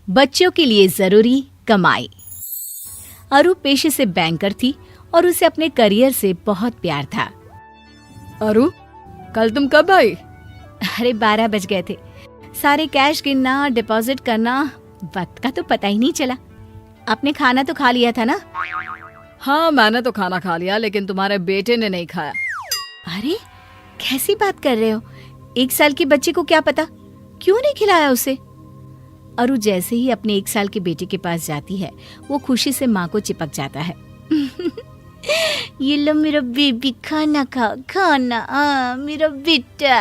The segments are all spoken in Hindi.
बच्चों के लिए जरूरी कमाई। अरु पेशे से बैंकर थी और उसे अपने करियर से बहुत प्यार था। अरु, कल तुम कब आई? अरे 12 बज गए थे। सारे कैश गिनना, डिपॉजिट करना, वक्त का तो पता ही नहीं चला। आपने खाना तो खा लिया था ना? हाँ, मैंने तो खाना खा लिया, लेकिन तुम्हारे बेटे ने नहीं खाया। अरे कैसी बात कर रहे हो? 1 साल के बच्चे को क्या पता, क्यों नहीं खिलाया उसे? अरु जैसे ही अपने 1 साल के बेटे के पास जाती है, वो खुशी से माँ को चिपक जाता है। ये लो मेरा बेबी, खाना खाओ, खाना, मेरा बेटा।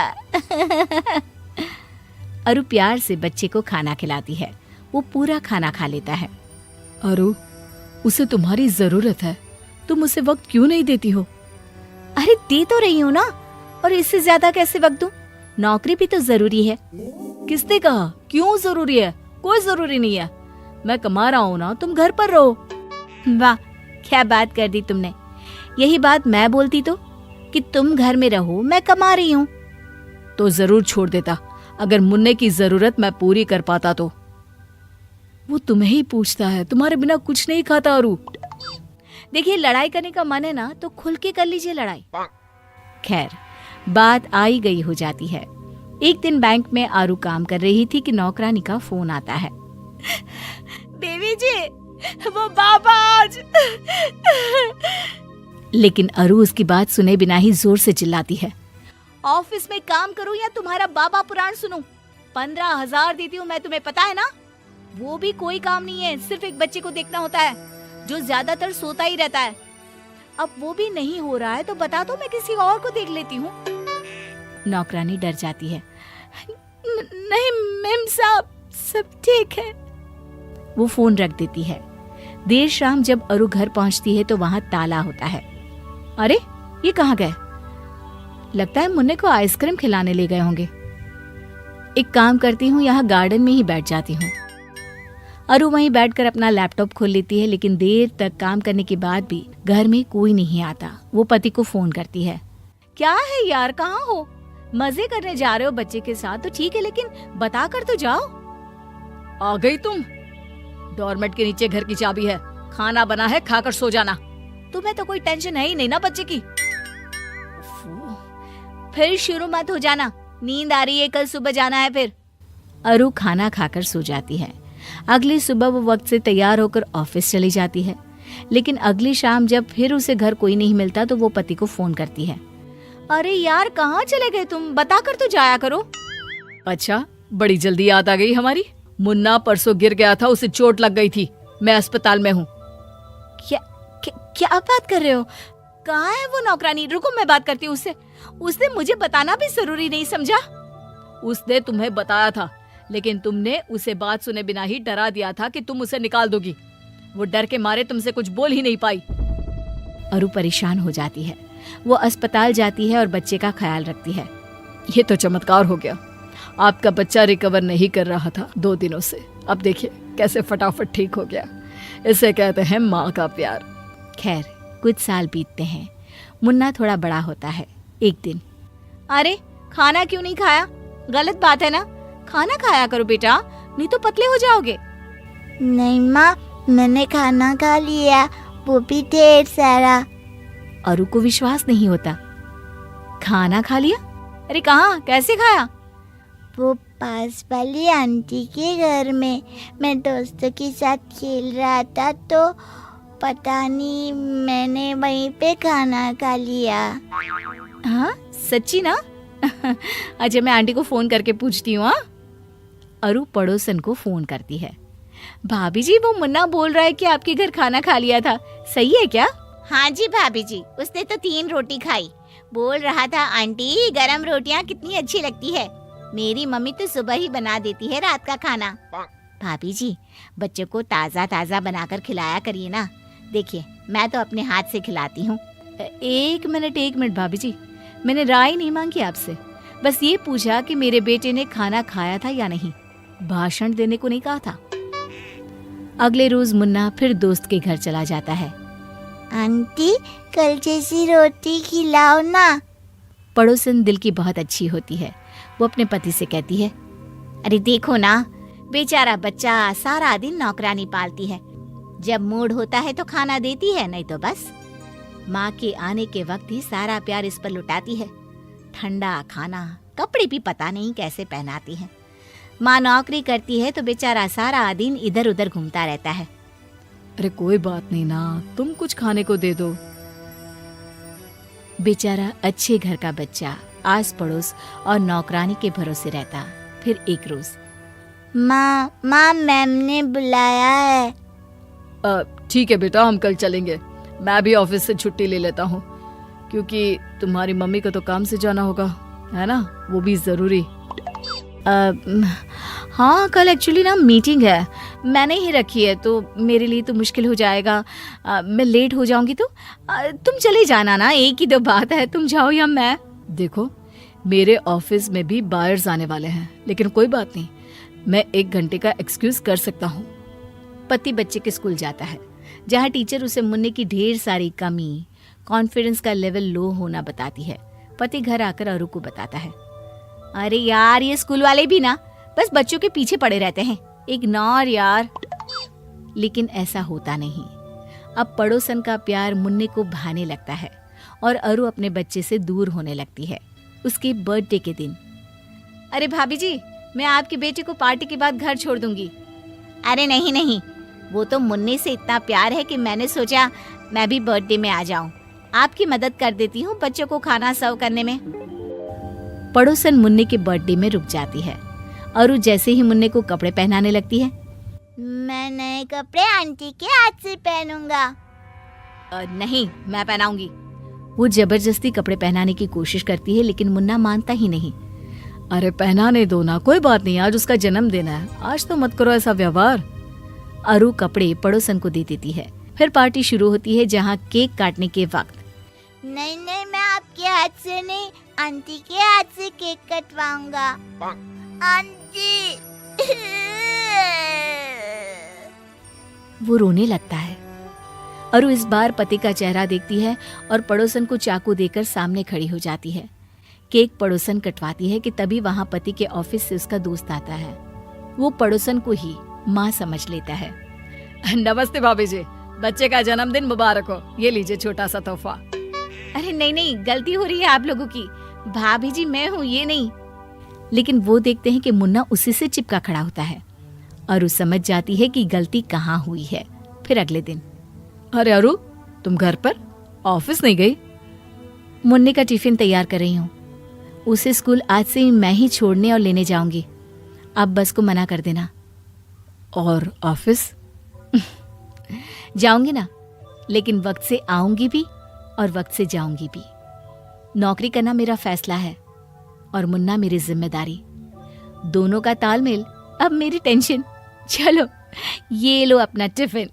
अरु प्यार से बच्चे को खाना खिलाती है। वो पूरा खाना खा लेता है। अरु, उसे तुम्हारी जरूरत है, तुम उसे वक्त क्यों नहीं देती हो? अरे दे तो रही हूँ ना, और इससे ज्यादा कैसे वक्त दूं? नौकरी भी तो जरूरी है। किसने कहा क्यों जरूरी है? कोई जरूरी नहीं है। मैं कमा रहा हूँ ना, तुम घर पर रहो। वाह, क्या बात कर दी तुमने। यही बात मैं बोलती तो, कि तुम घर में रहो, मैं कमा रही हूँ। तो जरूर छोड़ देता, अगर मुन्ने की जरूरत मैं पूरी कर पाता तो। वो तुम्हें ही पूछता है, तुम्हारे बिना कुछ नहीं खाता। अरु, देखिए, लड़ाई करने का मन है ना तो खुल के कर लीजिए लड़ाई। खैर, बात आई गई हो जाती है। एक दिन बैंक में आरू काम कर रही थी कि नौकरानी का फोन आता है। देवी जी, वो बाबा आज। लेकिन अरु उसकी बात सुने बिना ही जोर से चिल्लाती है, ऑफिस में काम करूं या तुम्हारा बाबा पुराण सुनूं? 15,000 देती हूँ मैं तुम्हें, पता है ना? वो भी कोई काम नहीं है, सिर्फ एक बच्चे को देखना होता है जो ज्यादातर सोता ही रहता है। अब वो भी नहीं हो रहा है तो बता दो, मैं किसी और को देख लेती हूँ। नौकरानी डर जाती है। नहीं मैम साहब, सब ठीक है। वो फोन रख देती है। देर शाम जब अरु घर पहुंचती है तो वहां ताला होता है। अरे ये कहाँ गए? लगता है मुन्ने को आइसक्रीम खिलाने ले गए होंगे। एक काम करती हूँ, यहाँ गार्डन में ही बैठ जाती हूँ। अरु वहीं बैठकर अपना लैपटॉप खोल लेती है, लेकिन देर तक काम करने के बाद भी घर में कोई नहीं आता। वो पति को फोन करती है। क्या है यार, कहाँ हो? मजे करने जा रहे हो बच्चे के साथ तो ठीक है, लेकिन बता कर तो जाओ। आ गई तुम? डोरमेट के नीचे घर की चाबी है, खाना बना है, खाकर सो जाना। तुम्हें तो कोई टेंशन है ही नहीं ना बच्चे की। फिर शुरू मत हो जाना, नींद आ रही है, कल सुबह जाना है फिर। अरु खाना खाकर सो जाती है। अगली सुबह वो वक्त से तैयार होकर ऑफिस चली जाती है। लेकिन अगली शाम जब फिर उसे घर कोई नहीं मिलता तो वो पति को फोन करती है। अरे यार, कहाँ चले गए तुम? बता कर तो जाया करो। अच्छा, बड़ी जल्दी याद आ गई हमारी। मुन्ना परसों गिर गया था, उसे चोट लग गई थी, मैं अस्पताल में हूँ। क्या बात कर रहे हो? कहाँ है वो नौकरानी? रुको, मैं बात करती हूँ उससे। उसने मुझे बताना भी जरूरी नहीं समझा? उसने तुम्हें बताया था, लेकिन तुमने उसे बात सुने बिना ही डरा दिया था कि तुम उसे निकाल दोगी। वो डर के मारे तुमसे कुछ बोल ही नहीं पाई। अरु परेशान हो जाती है। वो अस्पताल जाती है और बच्चे का ख्याल रखती है। ये तो चमत्कार हो गया। आपका बच्चा रिकवर नहीं कर रहा था 2 दिनों से, अब देखिए कैसे फटाफट ठीक हो गया। इसे कहते हैं माँ का प्यार। खैर, कुछ साल बीतते हैं। मुन्ना थोड़ा बड़ा होता है। एक दिन, अरे खाना क्यों नहीं खाया? गलत बात है ना, खाना खाया करो बेटा, नहीं तो पतले हो जाओगे। नहीं माँ, मैंने खाना खा लिया, वो भी ढेर सारा। अरु को विश्वास नहीं होता। खाना खा लिया? अरे कहाँ, कैसे खाया? वो पास वाली आंटी के घर में मैं दोस्तों के साथ खेल रहा था तो पता नहीं, मैंने वहीं पे खाना खा लिया। हाँ सच्ची ना? अच्छा, मैं आंटी को फोन करके पूछती हूँ। अरु पड़ोसन को फोन करती है। भाभी जी, वो मुन्ना बोल रहा है कि आपके घर खाना खा लिया था, सही है क्या? हाँ जी भाभी जी, उसने तो 3 रोटी खाई। बोल रहा था आंटी गरम रोटियां कितनी अच्छी लगती है, मेरी मम्मी तो सुबह ही बना देती है रात का खाना। भाभी जी, बच्चों को ताज़ा ताज़ा बनाकर खिलाया करिए ना। देखिए, मैं तो अपने हाथ से खिलाती हूँ। एक मिनट भाभी जी, मैंने राय नहीं मांगी आपसे, बस ये पूछा कि मेरे बेटे ने खाना खाया था या नहीं, भाषण देने को नहीं कहा था। अगले रोज मुन्ना फिर दोस्त के घर चला जाता है। आंटी, कल जैसी रोटी खिलाओ ना। पड़ोसन दिल की बहुत अच्छी होती है। वो अपने पति से कहती है, अरे देखो ना, बेचारा बच्चा सारा दिन नौकरानी पालती है। जब मूड होता है तो खाना देती है, नहीं तो बस। माँ के आने के वक्त ही सारा प्यार इस पर लुटाती है। ठंडा खाना, कपड़े भी पता नहीं कैसे पहनाती है। माँ नौकरी करती है तो बेचारा सारा दिन इधर उधर घूमता रहता है। अरे कोई बात नहीं ना, तुम कुछ खाने को दे दो। बेचारा अच्छे घर का बच्चा आस पड़ोस और नौकरानी के भरोसे रहता। फिर एक रोज, माँ मैम ने बुलाया है। ठीक है बेटा, हम कल चलेंगे। मैं भी ऑफिस से छुट्टी ले लेता हूँ, क्योंकि तुम्हारी मम्मी को तो काम से जाना होगा, है ना, वो भी जरूरी। हाँ कल एक्चुअली ना मीटिंग है, मैंने ही रखी है, तो मेरे लिए तो मुश्किल हो जाएगा। मैं लेट हो जाऊंगी तो तुम चले जाना ना, एक ही तो बात है, तुम जाओ या मैं। देखो, मेरे ऑफिस में भी बायर्स आने वाले हैं, लेकिन कोई बात नहीं, मैं 1 घंटे का एक्सक्यूज कर सकता हूँ। पति बच्चे के स्कूल जाता है, जहाँ टीचर उसे मुन्ने की ढेर सारी कमी, कॉन्फिडेंस का लेवल लो होना बताती है। पति घर आकर अरु को बताता है, अरे यार ये स्कूल वाले भी ना बस बच्चों के पीछे पड़े रहते हैं, इग्नोर यार। लेकिन ऐसा होता नहीं। अब पड़ोसन का प्यार मुन्ने को भाने लगता है और अरु अपने बच्चे से दूर होने लगती है। उसके बर्थडे के दिन, अरे भाभी जी, मैं आपके बेटे को पार्टी के बाद घर छोड़ दूंगी। अरे नहीं, वो तो मुन्ने से इतना प्यार है कि मैंने सोचा मैं भी बर्थडे में आ जाऊं। आपकी मदद कर देती हूँ बच्चों को खाना सर्व करने में। पड़ोसन मुन्ने के बर्थडे में रुक जाती है। अरु जैसे ही मुन्ने को कपड़े पहनाने लगती है, मैं नए कपड़े आंटी के हाथ से पहनूंगा। नहीं, मैं पहनाऊंगी। वो जबरदस्ती कपड़े पहनाने की कोशिश करती है, लेकिन मुन्ना मानता ही नहीं। अरे पहनाने दो ना, कोई बात नहीं, आज उसका जन्मदिन है, आज तो मत करो ऐसा व्यवहार। अरु कपड़े पड़ोसन को दे देती है। फिर पार्टी शुरू होती है, जहाँ केक काटने के वक्त, नहीं, मैं आपके हाथ से नहीं, आंटी के हाथ से केक कटवाऊंगा। आंटी। वो रोने लगता है। अरु इस बार पति का चेहरा देखती है और पड़ोसन को चाकू देकर सामने खड़ी हो जाती है। केक पड़ोसन कटवाती है कि तभी वहां पति के ऑफिस से उसका दोस्त आता है। वो पड़ोसन को ही माँ समझ लेता है। नमस्ते भाभी जी, बच्चे का जन्मदिन मुबारक हो, ये लीजिए छोटा सा तोहफा। अरे नहीं, गलती हो रही है आप लोगों की, भाभी जी मैं हूँ, ये नहीं। लेकिन वो देखते हैं कि मुन्ना उसी से चिपका खड़ा होता है। अरु समझ जाती है कि गलती कहाँ हुई है। फिर अगले दिन, अरे अरु, तुम घर पर, ऑफिस नहीं गई? मुन्ने का टिफिन तैयार कर रही हूँ। उसे स्कूल आज से ही मैं ही छोड़ने और लेने जाऊंगी, आप बस को मना कर देना। और ऑफिस? जाऊंगी ना, लेकिन वक्त से आऊंगी भी और वक्त से जाऊंगी भी। नौकरी करना मेरा फैसला है और मुन्ना मेरी जिम्मेदारी। दोनों का तालमेल अब मेरी टेंशन। चलो ये लो अपना टिफिन।